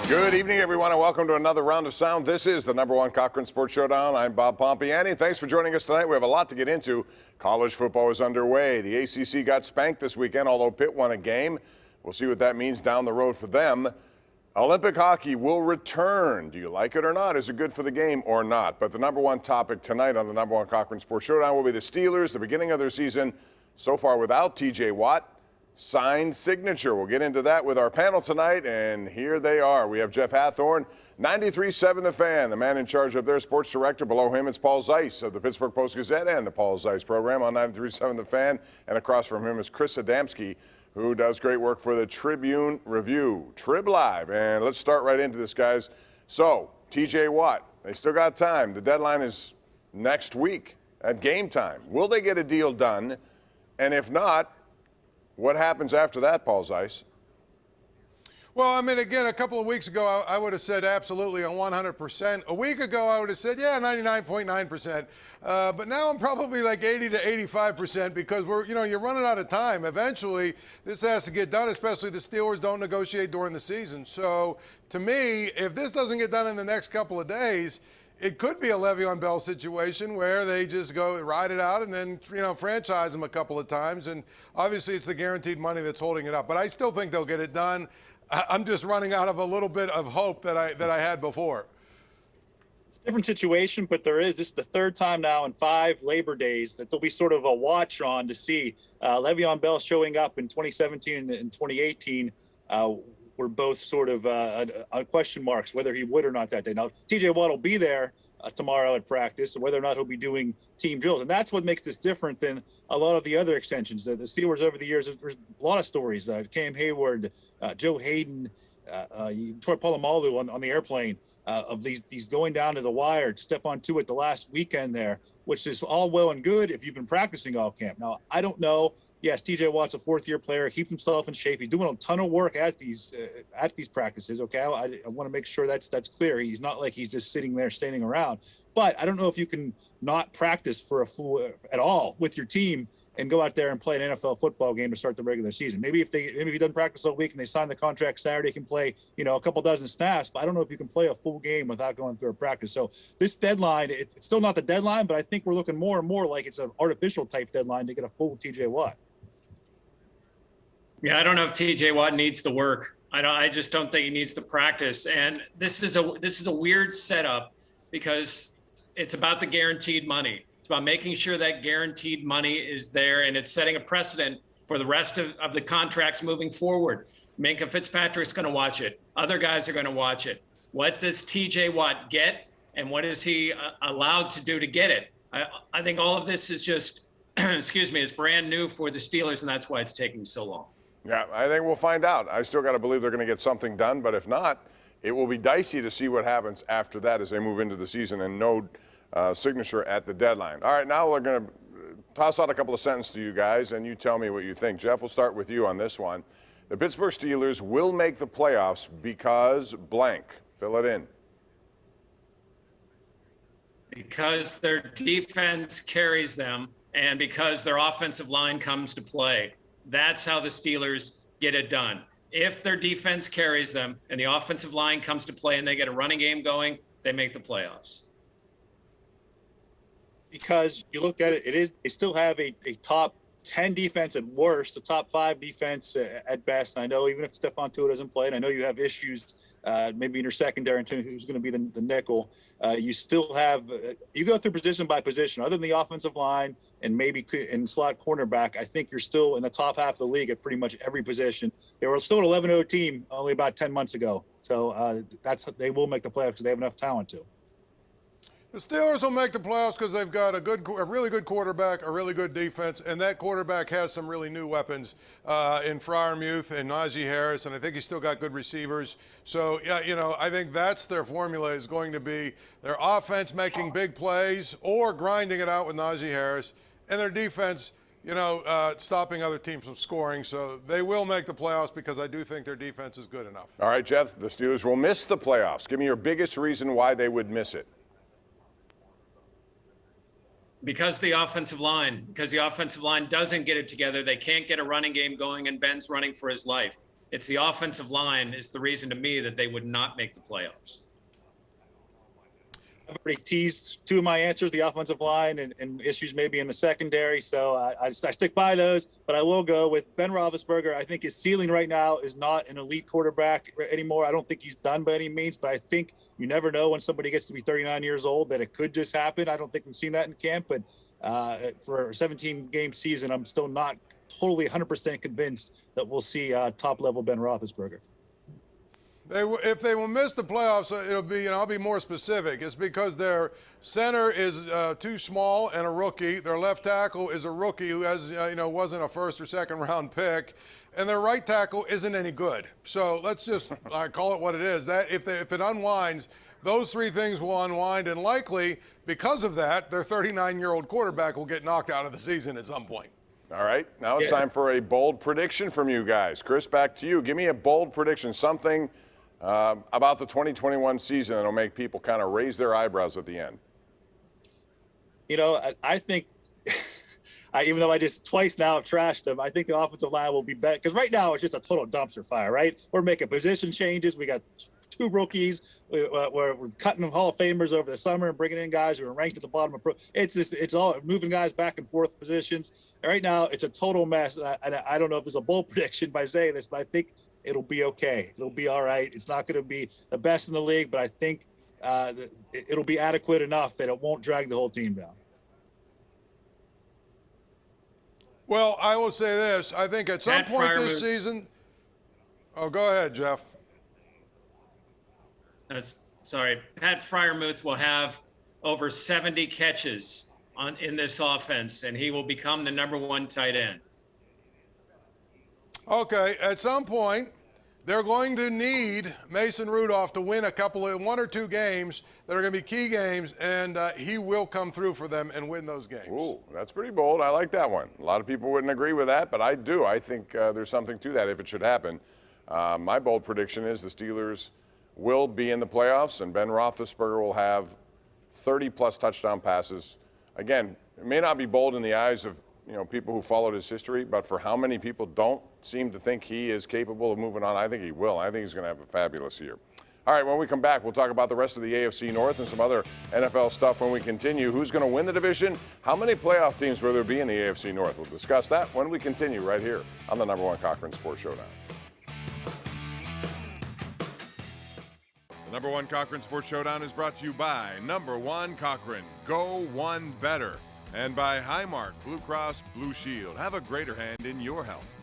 Good evening, everyone, and welcome to another round of sound. This is the #1 Cochran Sports Showdown. I'm Bob Pompeani. Thanks for joining us tonight. We have a lot to get into. College football is underway. The ACC got spanked this weekend, although Pitt won a game. We'll see what that means down the road for them. Olympic hockey will return. Do you like it or not? Is it good for the game or not? But the #1 topic tonight on the #1 Cochran Sports Showdown will be the Steelers, the beginning of their season, so far without TJ Watt. Signed signature. We'll get into that with our panel tonight, and here they are. We have Jeff Hathhorn, 93.7 The Fan, the man in charge of their sports director. Below him, it's Paul Zeise of the Pittsburgh Post-Gazette and the Paul Zeise program on 93.7 The Fan. And across from him is Chris Adamski, who does great work for the Tribune Review. Trib Live. And let's start right into this, guys. So, TJ Watt, they still got time. The deadline is next week at game time. Will they get a deal done? And if not, what happens after that, Paul Zeise? Well, I mean, again, a couple of weeks ago, I would have said absolutely on 100%. A week ago, I would have said, yeah, 99.9%. But now I'm probably like 80 to 85% because you're running out of time. Eventually, this has to get done, especially the Steelers don't negotiate during the season. So, to me, if this doesn't get done in the next couple of days, it could be a Le'Veon Bell situation where they just go ride it out and then, franchise him a couple of times. And obviously it's the guaranteed money that's holding it up. But I still think they'll get it done. I'm just running out of a little bit of hope that I had before. Different situation, but this is the third time now in 5 Labor Days that there'll be sort of a watch on to see Le'Veon Bell showing up in 2017 and 2018. Were both sort of on question marks whether he would or not that day. Now, TJ Watt will be there tomorrow at practice, and whether or not he'll be doing team drills. And that's what makes this different than a lot of the other extensions. The Steelers over the years, there's a lot of stories. Cam Hayward, Joe Hayden, Troy Polamalu on the airplane, of these going down to the wire. Stephon Tuitt the last weekend there, which is all well and good if you've been practicing all camp. Now, I don't know. Yes, TJ Watt's a 4th-year player. Keeps himself in shape. He's doing a ton of work at these practices. Okay, I want to make sure that's clear. He's not like he's just sitting there standing around. But I don't know if you can not practice for a full at all with your team and go out there and play an NFL football game to start the regular season. Maybe if he doesn't practice all week and they sign the contract Saturday, he can play a couple dozen snaps. But I don't know if you can play a full game without going through a practice. So this deadline, it's still not the deadline, but I think we're looking more and more like it's an artificial type deadline to get a full TJ Watt. Yeah, I don't know if TJ Watt needs to work. I just don't think he needs to practice. And this is a weird setup because it's about the guaranteed money. It's about making sure that guaranteed money is there, and it's setting a precedent for the rest of the contracts moving forward. Minkah Fitzpatrick's going to watch it. Other guys are going to watch it. What does TJ Watt get, and what is he allowed to do to get it? I think all of this is just, is brand new for the Steelers, and that's why it's taking so long. Yeah, I think we'll find out. I still got to believe they're going to get something done, but if not, it will be dicey to see what happens after that as they move into the season and no signature at the deadline. All right, now we're going to toss out a couple of sentences to you guys, and you tell me what you think. Jeff, we'll start with you on this one. The Pittsburgh Steelers will make the playoffs because blank. Fill it in. Because their defense carries them and because their offensive line comes to play. That's how the Steelers get it done. If their defense carries them and the offensive line comes to play and they get a running game going, they make the playoffs. Because you look at it, they still have a top 10 defense at worst, a top 5 defense at best. And I know even if Stephon Tuitt doesn't play, and I know you have issues maybe in your secondary and who's going to be the nickel, you still have you go through position by position. Other than the offensive line and maybe in slot cornerback, I think you're still in the top half of the league at pretty much every position. They were still an 11-0 team only about 10 months ago. So they will make the playoffs because they have enough talent to. The Steelers will make the playoffs because they've got a really good quarterback, a really good defense, and that quarterback has some really new weapons in Freiermuth and Najee Harris, and I think he's still got good receivers. So, yeah, I think that's their formula is going to be their offense making big plays or grinding it out with Najee Harris, and their defense, stopping other teams from scoring. So they will make the playoffs because I do think their defense is good enough. All right, Jeff, the Steelers will miss the playoffs. Give me your biggest reason why they would miss it. Because the offensive line doesn't get it together. They can't get a running game going, and Ben's running for his life. It's the offensive line is the reason to me that they would not make the playoffs. I've already teased two of my answers, the offensive line and issues maybe in the secondary. So I stick by those, but I will go with Ben Roethlisberger. I think his ceiling right now is not an elite quarterback anymore. I don't think he's done by any means, but I think you never know when somebody gets to be 39 years old that it could just happen. I don't think we've seen that in camp, but for a 17-game season, I'm still not totally 100% convinced that we'll see top-level Ben Roethlisberger. If they will miss the playoffs, it'll be, I'll be more specific. It's because their center is too small and a rookie. Their left tackle is a rookie who has, wasn't a first or second round pick, and their right tackle isn't any good. So let's just call it what it is. That if it unwinds, those three things will unwind, and likely because of that, their 39-year-old quarterback will get knocked out of the season at some point. All right, now it's time for a bold prediction from you guys. Chris, back to you. Give me a bold prediction, something about the 2021 season that'll make people kind of raise their eyebrows at the end. I think, even though I just twice now have trashed them, I think the offensive line will be better. Because right now it's just a total dumpster fire, right? We're making position changes. We got two rookies. We're cutting them Hall of Famers over the summer and bringing in guys who are ranked at the bottom of pro. It's all moving guys back and forth positions. And right now it's a total mess. And I don't know if there's a bold prediction by saying this, but I think it'll be okay. It'll be all right. It's not going to be the best in the league, but I think it'll be adequate enough that it won't drag the whole team down. Well, I will say this. I think at some point this season. Oh, go ahead, Jeff. Sorry. Pat Freiermuth will have over 70 catches in this offense, and he will become the #1 tight end. Okay, at some point, they're going to need Mason Rudolph to win one or two games that are going to be key games, and he will come through for them and win those games. Ooh, that's pretty bold. I like that one. A lot of people wouldn't agree with that, but I do. I think there's something to that if it should happen. My bold prediction is the Steelers will be in the playoffs, and Ben Roethlisberger will have 30-plus touchdown passes. Again, it may not be bold in the eyes of people who followed his history, but for how many people don't seem to think he is capable of moving on, I think he will. I think he's going to have a fabulous year. All right, when we come back, we'll talk about the rest of the AFC North and some other NFL stuff when we continue. Who's going to win the division? How many playoff teams will there be in the AFC North? We'll discuss that when we continue right here on the #1 Cochran Sports Showdown. The #1 Cochran Sports Showdown is brought to you by #1 Cochran. Go one better. And by Highmark Blue Cross Blue Shield. Have a greater hand in your health.